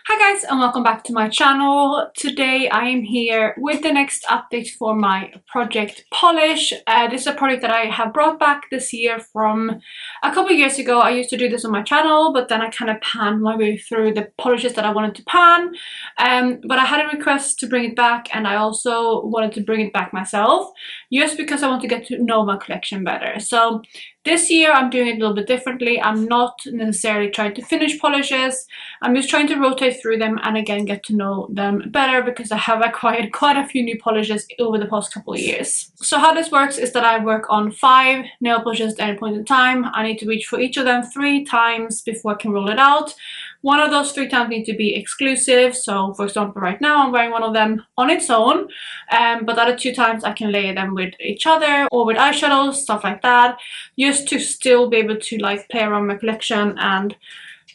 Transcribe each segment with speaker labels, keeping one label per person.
Speaker 1: Hi guys, and welcome back to my channel. Today I am here with the next update for my project polish. This is a project that I have brought back this year from a couple of years ago. I used to do this on my channel, but then I kind of panned my way through the polishes that I wanted to pan. But I had a request to bring it back, and I also wanted to bring it back myself, just because I want to get to know my collection better. So this year I'm doing it a little bit differently. I'm not necessarily trying to finish polishes. I'm just trying to rotate through them and again get to know them better, because I have acquired quite a few new polishes over the past couple of years. So how this works is that I work on 5 nail polishes at any point in time. I need to reach for each of them 3 times before I can roll it out. One of those 3 times need to be exclusive. So for example, right now I'm wearing one of them on its own, but the other 2 times I can layer them with each other or with eyeshadows, stuff like that, just to still be able to like play around my collection and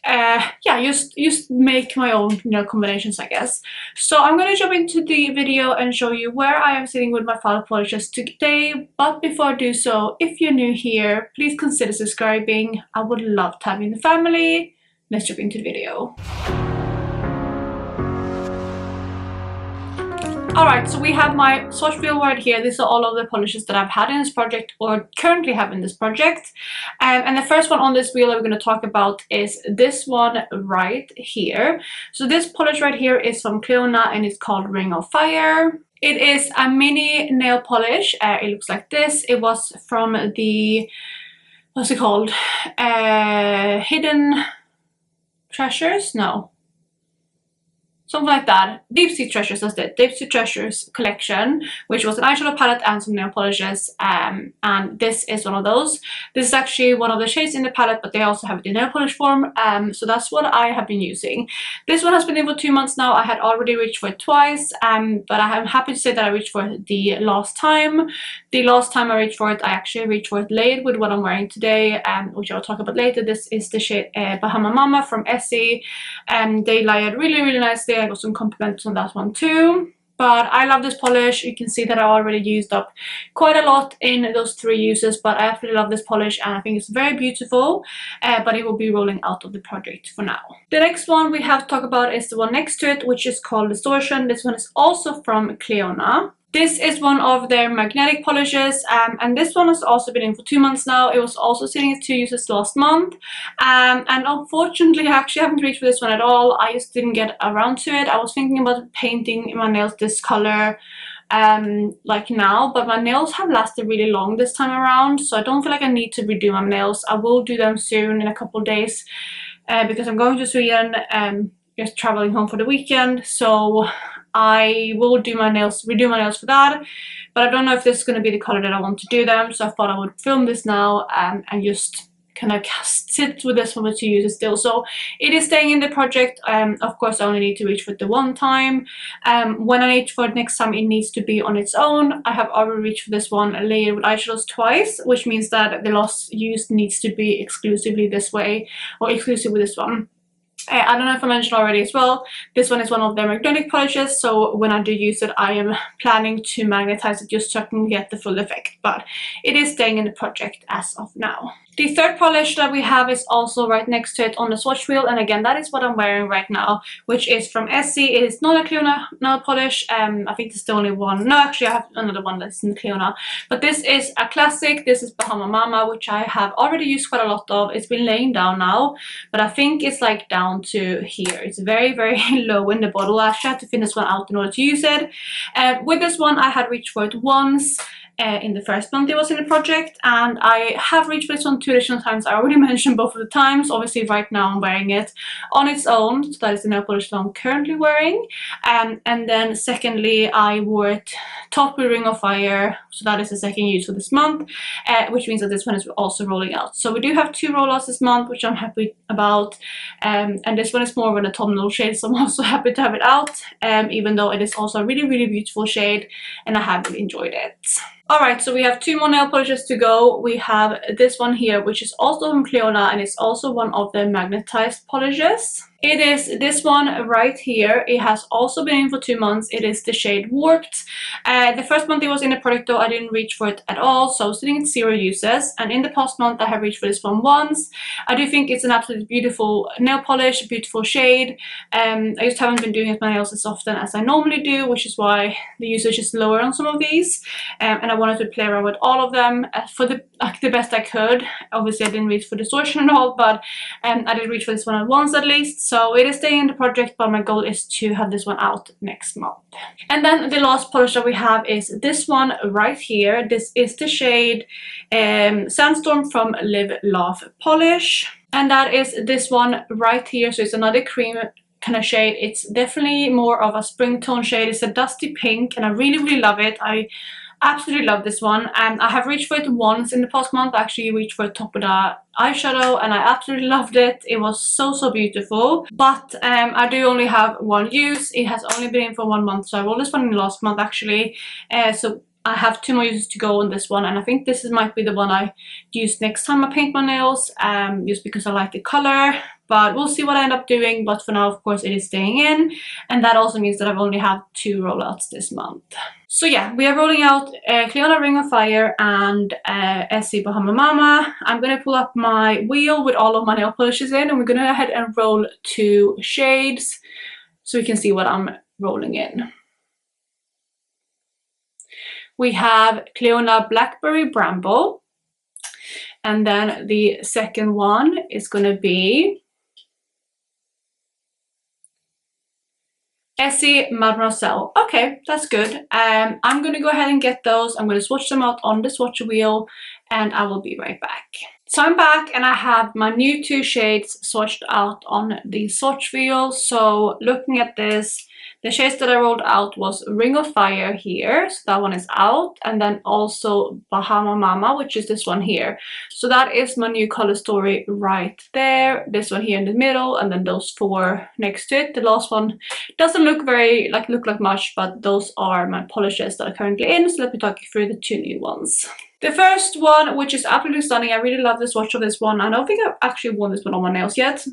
Speaker 1: yeah, just make my own, combinations, I guess. So I'm gonna jump into the video and show you where I am sitting with my final polishes today. But before I do so, if you're new here, please consider subscribing. I would love to have you in the family. Let's jump into the video. Alright, so we have my swatch wheel right here. These are all of the polishes that I've had in this project or currently have in this project. And the first one on this wheel that we're going to talk about is this one right here. So this polish right here is from Cleona and it's called Ring of Fire. It is a mini nail polish. It looks like this. It was from the, what's it called? Hidden Treasures? No. Something like that. Deep Sea Treasures, that's it. Deep Sea Treasures collection, which was an eyeshadow palette and some nail polishes. And this is one of those. This is actually one of the shades in the palette, but they also have it in nail polish form. So that's what I have been using. This one has been in for 2 months now. I had already reached for it twice, but I am happy to say that I reached for it the last time. The last time I reached for it, I actually reached for it layered with what I'm wearing today, which I'll talk about later. This is the shade Bahama Mama from Essie. They layered really, really nicely. I got some compliments on that one too. But I love this polish. You can see that I already used up quite a lot in those 3 uses, but I absolutely love this polish and I think it's very beautiful, but it will be rolling out of the project for now. The next one we have to talk about is the one next to it, which is called Distortion. This one is also from Cleona. This is one of their magnetic polishes, and this one has also been in for 2 months now. It was also sitting at 2 uses last month, and unfortunately I actually haven't reached for this one at all. I just didn't get around to it. I was thinking about painting my nails this color like now, but my nails have lasted really long this time around, so I don't feel like I need to redo my nails. I will do them soon in a couple of days because I'm going to Sweden just traveling home for the weekend, so I will redo my nails for that, but I don't know if this is going to be the color that I want to do them, so I thought I would film this now and just kind of sit with this one for 2 uses still. So it is staying in the project. Of course I only need to reach for it the 1 time. When I reach for it next time, it needs to be on its own. I have already reached for this one layered with eyeshadows twice, which means that the last use needs to be exclusively this way, or exclusive with this one. I don't know if I mentioned already as well, this one is one of their magnetic polishes, so when I do use it I am planning to magnetize it just so I can get the full effect, but it is staying in the project as of now. The third polish that we have is also right next to it on the swatch wheel, and again that is what I'm wearing right now, which is from Essie. It is not a Cleona nail polish. I think it's the only one. No, actually I have another one that's in Cleona, but this is a classic. This is Bahama Mama, which I have already used quite a lot of. It's been laying down now, but I think it's like down to here. It's very, very low in the bottle. I actually had to thin this one out in order to use it. With this one I had reached for it once in the first month it was in the project, and I have reached for this one 2 additional times. I already mentioned both of the times. Obviously right now I'm wearing it on its own, so that is the nail polish that I'm currently wearing, and then secondly I wore it topped with Ring of Fire, so that is the second use for this month, which means that this one is also rolling out. So we do have 2 rollouts this month, which I'm happy about, and this one is more of an autumnal shade, so I'm also happy to have it out, even though it is also a really, really beautiful shade and I have really enjoyed it. Alright, so we have 2 more nail polishes to go. We have this one here, which is also from Cleona, and it's also one of the magnetized polishes. It is this one right here. It has also been in for 2 months. It is the shade Warped. The first month it was in the product though, I didn't reach for it at all, so sitting at 0 uses. And in the past month I have reached for this one once. I do think it's an absolutely beautiful nail polish, beautiful shade. I just haven't been doing my nails as often as I normally do, which is why the usage is lower on some of these. And I wanted to play around with all of them for the best I could. Obviously I didn't reach for Distortion at all, but I did reach for this one at once at least. So it is staying in the project, but my goal is to have this one out next month. And then the last polish that we have is this one right here. This is the shade Sandstorm from Live Laugh Polish. And that is this one right here. So it's another cream kind of shade. It's definitely more of a spring tone shade. It's a dusty pink and I really love it. I absolutely love this one. I have reached for it once in the past month. I actually reached for the top of the eyeshadow and I absolutely loved it. It was so beautiful. But I do only have one use. It has only been in for 1 month, so I rolled this one in the last month actually. So I have 2 more uses to go on this one, and I think this might be the one I use next time I paint my nails, just because I like the color. But we'll see what I end up doing, but for now of course it is staying in, and that also means that I've only had 2 rollouts this month. So yeah, we are rolling out Cleona Ring of Fire and Essie Bahama Mama. I'm going to pull up my wheel with all of my nail polishes in, and we're going to go ahead and roll 2 shades so we can see what I'm rolling in. We have Cleona Blackberry Bramble, and then the second one is going to be Essie Masel. Okay, that's good. I'm going to go ahead and get those. I'm going to swatch them out on the swatch wheel and I will be right back. So I'm back and I have my new 2 shades swatched out on the swatch wheel. So looking at this, the shades that I rolled out was Ring of Fire here, so that one is out, and then also Bahama Mama, which is this one here. So that is my new color story right there, this one here in the middle, and then those 4 next to it. The last one doesn't look like much, but those are my polishes that are currently in, so let me talk you through the 2 new ones. The first one, which is absolutely stunning, I really love the swatch of this one. I don't think I've actually worn this one on my nails yet,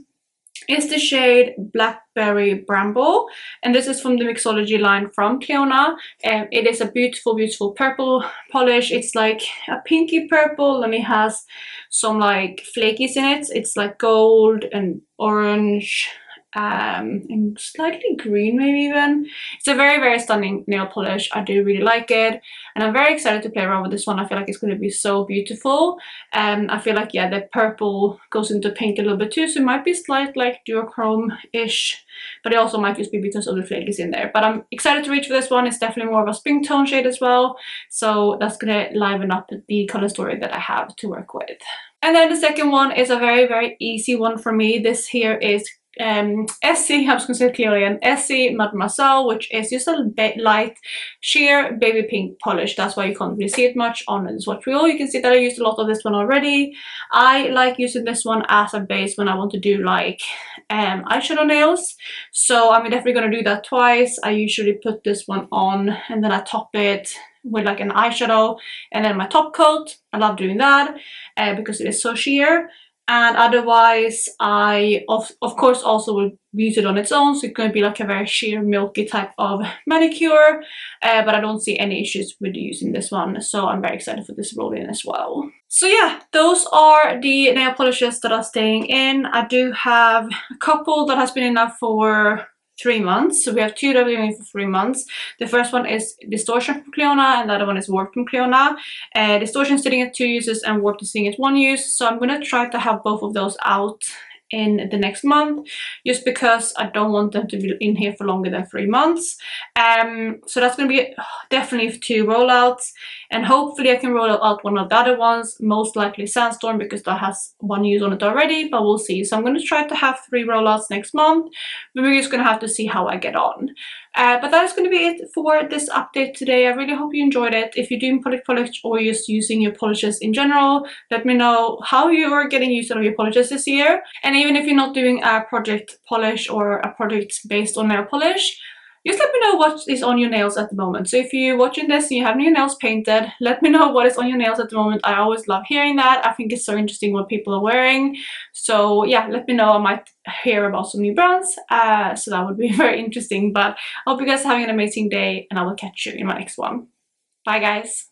Speaker 1: is the shade Blackberry Bramble, and this is from the Mixology line from Cleona. It is a beautiful purple polish. It's like a pinky purple and it has some like flakies in it. It's like gold and orange and slightly green maybe even. It's a very stunning nail polish. I do really like it and I'm very excited to play around with this one. I feel like it's going to be so beautiful. I feel like, yeah, the purple goes into pink a little bit too, so it might be slight like duochrome-ish, but it also might just be because of the flakies in there. But I'm excited to reach for this one. It's definitely more of a spring tone shade as well, so that's gonna liven up the color story that I have to work with. And then the second one is a very easy one for me. This here is Essie, I was going to say clearly, and Essie Masel, which is just a bit light sheer baby pink polish. That's why you can't really see it much on the swatch wheel. You can see that I used a lot of this one already. I like using this one as a base when I want to do like eyeshadow nails, so I'm definitely going to do that twice. I usually put this one on and then I top it with like an eyeshadow and then my top coat. I love doing that because it is so sheer. And otherwise I of course also will use it on its own, so it's going to be like a very sheer milky type of manicure, but I don't see any issues with using this one, so I'm very excited for this roll in as well. So yeah, those are the nail polishes that are staying in. I do have a couple that has been in now for 3 months, so we have 2 that we're doing for 3 months. The first one is Distortion from Cleona and the other one is Warped from Cleona. Distortion is sitting at 2 uses and Warped is sitting at 1 use, so I'm going to try to have both of those out in the next month, just because I don't want them to be in here for longer than 3 months. So that's going to be definitely 2 rollouts, and hopefully I can roll out one of the other ones, most likely Sandstorm, because that has 1 use on it already, but we'll see. So I'm going to try to have 3 rollouts next month, but we're just going to have to see how I get on. But that is going to be it for this update today. I really hope you enjoyed it. If you're doing product polish or just using your polishes in general, let me know how you are getting used to your polishes this year. And even if you're not doing a project polish or a project based on nail polish, just let me know what is on your nails at the moment. So if you're watching this and you have your nails painted, let me know what is on your nails at the moment. I always love hearing that. I think it's so interesting what people are wearing. So yeah, let me know. I might hear about some new brands. So that would be very interesting. But I hope you guys are having an amazing day, and I will catch you in my next one. Bye guys.